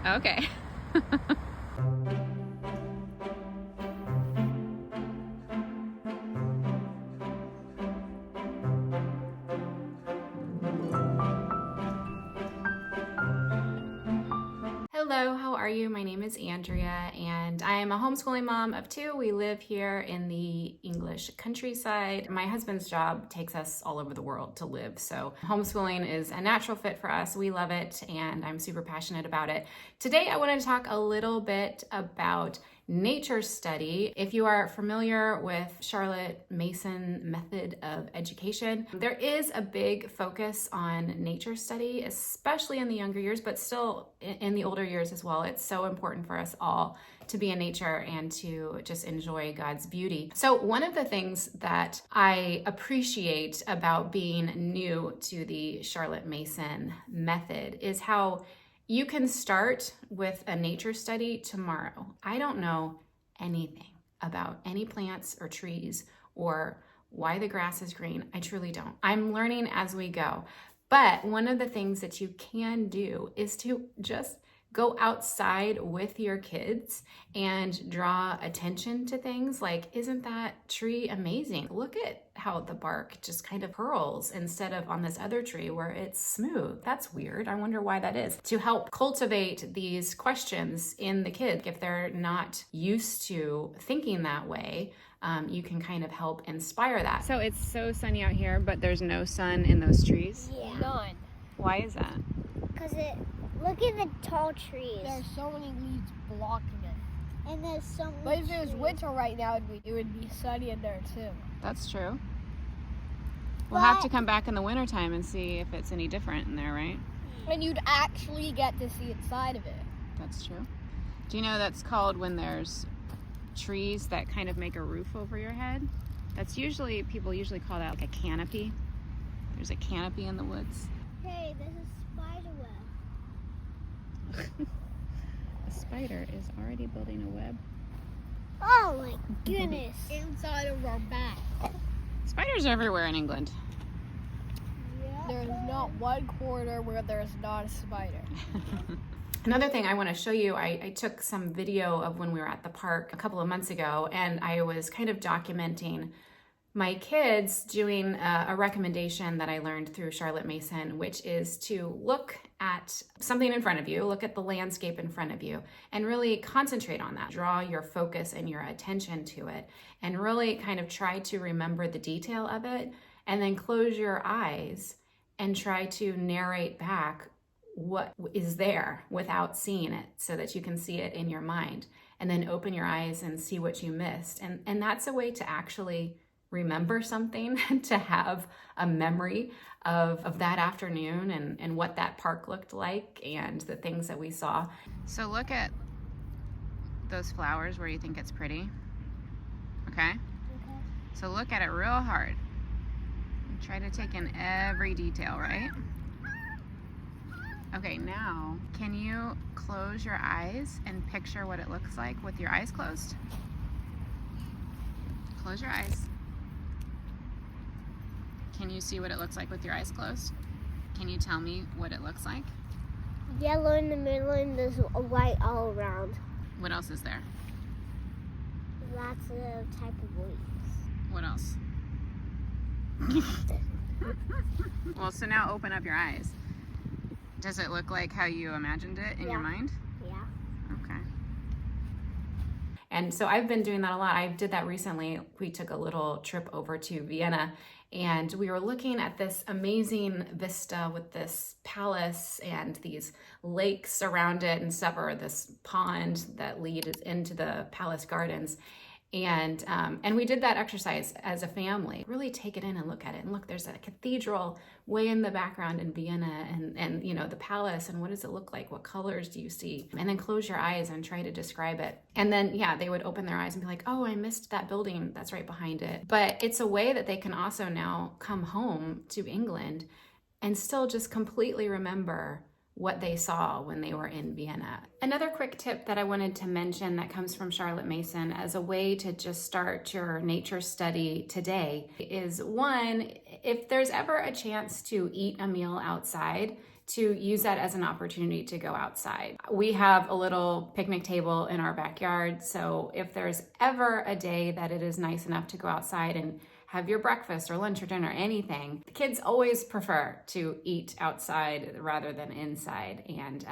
Okay. Hello, how are you? My name is Andrea, and I am a homeschooling mom of two. We live here in the English countryside. My husband's job takes us all over the world to live, so homeschooling is a natural fit for us. We love it, and I'm super passionate about it. Today, I want to talk a little bit about nature study. If you are familiar with Charlotte Mason method of education, there is a big focus on nature study, especially in the younger years, but still in the older years as well. It's so important for us all to be in nature and to just enjoy God's beauty. So one of the things that I appreciate about being new to the Charlotte Mason method is how you can start with a nature study tomorrow. I don't know anything about any plants or trees or why the grass is green. I truly don't. I'm learning as we go. But one of the things that you can do is to just go outside with your kids and draw attention to things like, isn't that tree amazing? Look at how the bark just kind of curls instead of on this other tree where it's smooth. That's weird. I wonder why that is. To help cultivate these questions in the kids, if they're not used to thinking that way, you can kind of help inspire that. So it's so sunny out here, but there's no sun in those trees? Yeah. None. Why is that? Because look at the tall trees. There's so many leaves blocking it. And there's so many But if it was trees. winter right now, it would be sunny in there too. That's true. We'll have to come back in the wintertime and see if it's any different in there, right? And you'd actually get to see inside of it. That's true. Do you know that's called when there's trees that kind of make a roof over your head? That's usually, people usually call that like a canopy. There's a canopy in the woods. Hey, there's a spider web. A spider is already building a web. Oh my goodness. Inside of our back. Spiders are everywhere in England. Yeah. There's not one corner where there's not a spider. Another thing I want to show you, I took some video of when we were at the park a couple of months ago, and I was kind of documenting my kids doing a recommendation that I learned through Charlotte Mason, which is to look at something in front of you, look at the landscape in front of you, and really concentrate on that. Draw your focus and your attention to it, and really kind of try to remember the detail of it, and then close your eyes and try to narrate back what is there without seeing it so that you can see it in your mind, and then open your eyes and see what you missed. And that's a way to actually remember something, to have a memory of that afternoon and what that park looked like and the things that we saw. So look at those flowers where you think it's pretty. Okay? So look at it real hard. Try to take in every detail, right? Okay, now, can you close your eyes and picture what it looks like with your eyes closed? Close your eyes. Can you see what it looks like with your eyes closed? Can you tell me what it looks like? Yellow in the middle and there's a white all around. What else is there? Lots of type of leaves. What else? Well, so now open up your eyes. Does it look like how you imagined it in your mind? Yeah. Okay. And so I've been doing that a lot. I did that recently. We took a little trip over to Vienna, and we were looking at this amazing vista with this palace and these lakes around it and stuff, or this pond that leads into the palace gardens. And we did that exercise as a family. Really take it in and look at it. And look, there's a cathedral way in the background in Vienna, and you know, the palace, and what does it look like? What colors do you see? And then close your eyes and try to describe it. And then, yeah, they would open their eyes and be like, oh, I missed that building that's right behind it. But it's a way that they can also now come home to England and still just completely remember what they saw when they were in Vienna. Another quick tip that I wanted to mention that comes from Charlotte Mason as a way to just start your nature study today is, one, if there's ever a chance to eat a meal outside, to use that as an opportunity to go outside. We have a little picnic table in our backyard, so if there's ever a day that it is nice enough to go outside and have your breakfast or lunch or dinner, anything, the kids always prefer to eat outside rather than inside, and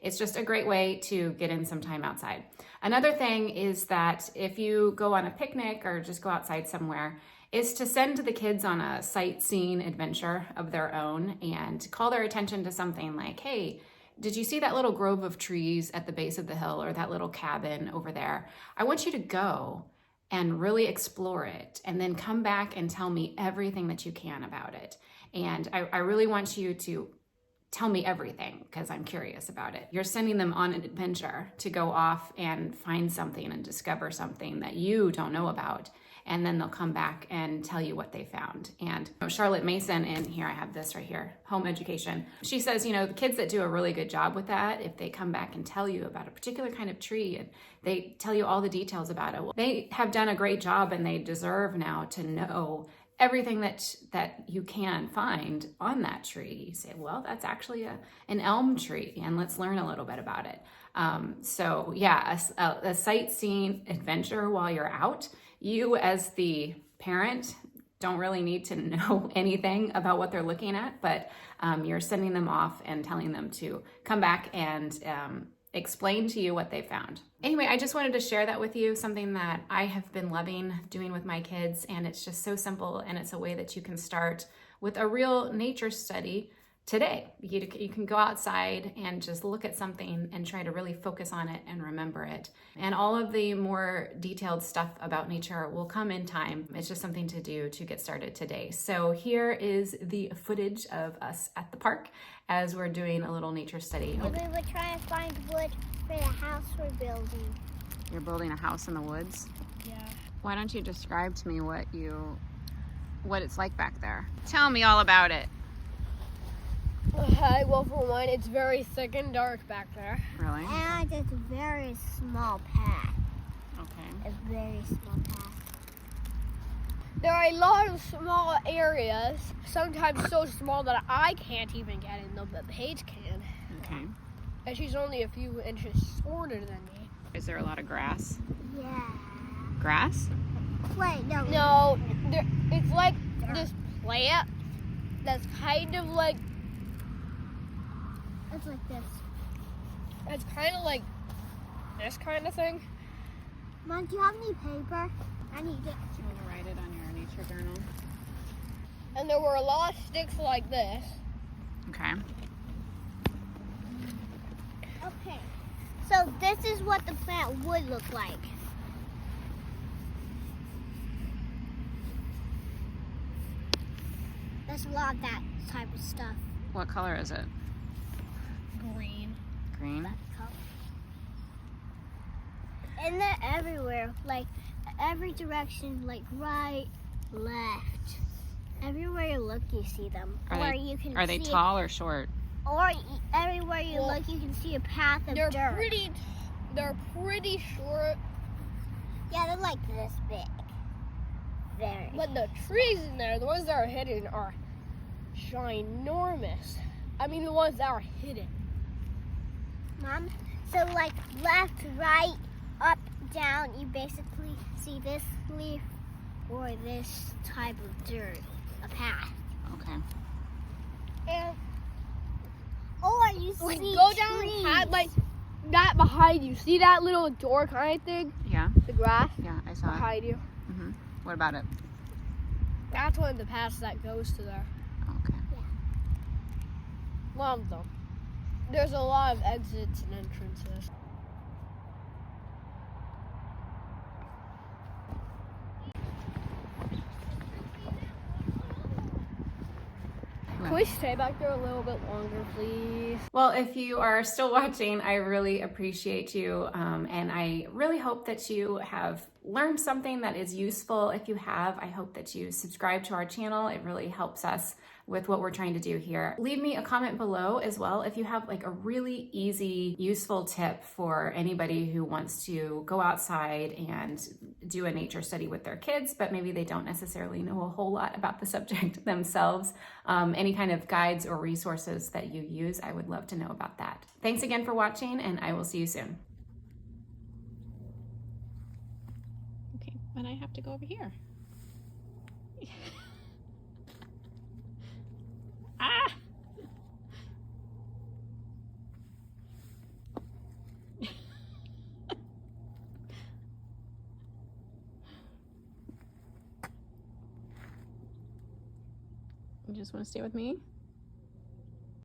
it's just a great way to get in some time outside. Another thing is that if you go on a picnic or just go outside somewhere, is to send the kids on a sightseeing adventure of their own and call their attention to something like, hey, did you see that little grove of trees at the base of the hill or that little cabin over there? I want you to go and really explore it and then come back and tell me everything that you can about it. And I really want you to tell me everything because I'm curious about it. You're sending them on an adventure to go off and find something and discover something that you don't know about. And then they'll come back and tell you what they found. And Charlotte Mason, and here I have this right here, Home Education. She says, the kids that do a really good job with that, if they come back and tell you about a particular kind of tree and they tell you all the details about it, well, they have done a great job and they deserve now to know everything that you can find on that tree. You say, well, that's actually an elm tree, and let's learn a little bit about it. So yeah, a sightseeing adventure while you're out. You as the parent don't really need to know anything about what they're looking at, but you're sending them off and telling them to come back and explain to you what they found. Anyway, I just wanted to share that with you, something that I have been loving doing with my kids, and it's just so simple, and it's a way that you can start with a real nature study today. You can go outside and just look at something and try to really focus on it and remember it. And all of the more detailed stuff about nature will come in time. It's just something to do to get started today. So here is the footage of us at the park as we're doing a little nature study. And we were trying to find wood for the house we're building. You're building a house in the woods? Yeah. Why don't you describe to me what it's like back there? Tell me all about it. Okay, well, for one, it's very thick and dark back there. Really? And it's a very small path. Okay. A very small path. There are a lot of small areas, sometimes so small that I can't even get in them, but Paige can. Okay. And she's only a few inches shorter than me. Is there a lot of grass? Yeah. Grass? Wait, no. No, it's like this plant that's kind of like, It's like this. it's kind of like this kind of thing. Mom, do you have any paper? I need it. Do you want to write it on your nature journal? And there were a lot of sticks like this. Okay. Okay. So this is what the plant would look like. There's a lot of that type of stuff. What color is it? Green. Green? And they're everywhere, like every direction, like right, left. Everywhere you look, you see them. Are they tall or short? Everywhere you Well, look, you can see a path of They're dirt. pretty short, Yeah, they're like this big. Very. but the trees in there, the ones that are hidden, are ginormous. I mean, the ones that are hidden. Mom, so like left, right, up, down, you basically see this leaf or this type of dirt, a path. Okay. And or you see Like, go down trees. past, like, that behind you. See that little door kind of thing? Yeah. The grass Yeah, I saw it. behind you. Mm-hmm. What about it? That's one of the paths that goes to there. Okay. One of them. There's a lot of exits and entrances. Can we stay back there a little bit longer, please? Well, if you are still watching, I really appreciate you, and I really hope that you have learned something that is useful. If you have, I hope that you subscribe to our channel. It really helps us with what we're trying to do here. Leave me a comment below as well if you have like a really easy, useful tip for anybody who wants to go outside and do a nature study with their kids, but maybe they don't necessarily know a whole lot about the subject themselves. Any kind of guides or resources that you use, I would love to know about that. Thanks again for watching, and I will see you soon. Okay, but I have to go over here. Ah! You just want to stay with me?